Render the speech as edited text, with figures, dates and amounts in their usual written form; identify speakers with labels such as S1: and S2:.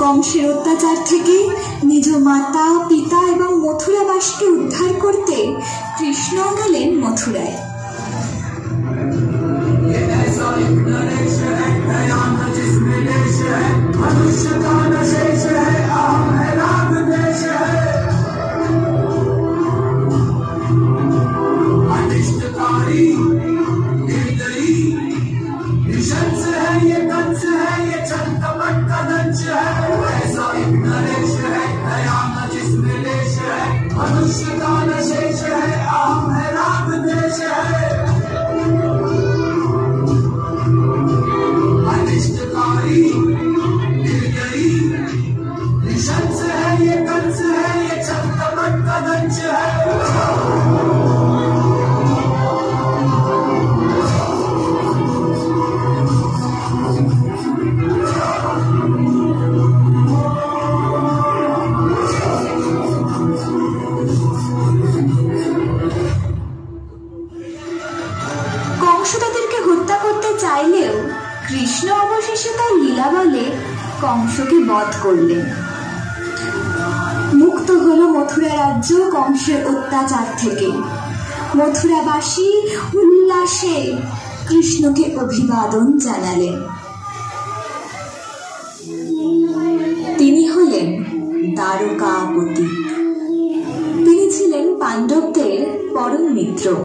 S1: কংসের অত্যাচার থেকে নিজ মাতা পিতা এবং মথুরাবাসীকে উদ্ধার করতে কৃষ্ণ গেলেন মথুরায়। চাইলেও কৃষ্ণ অবশেষে তার লীলা বলে কংসকে বধ করলেন। মুক্ত হলো মথুরা রাজ্য কংসের অত্যাচার থেকে। মথুরাবাসী উল্লাসে কৃষ্ণকে অভিবাদন জানালেন। তিনি হলেন দ্বারকাপতি। তিনি ছিলেন পাণ্ডবদের পরম মিত্র।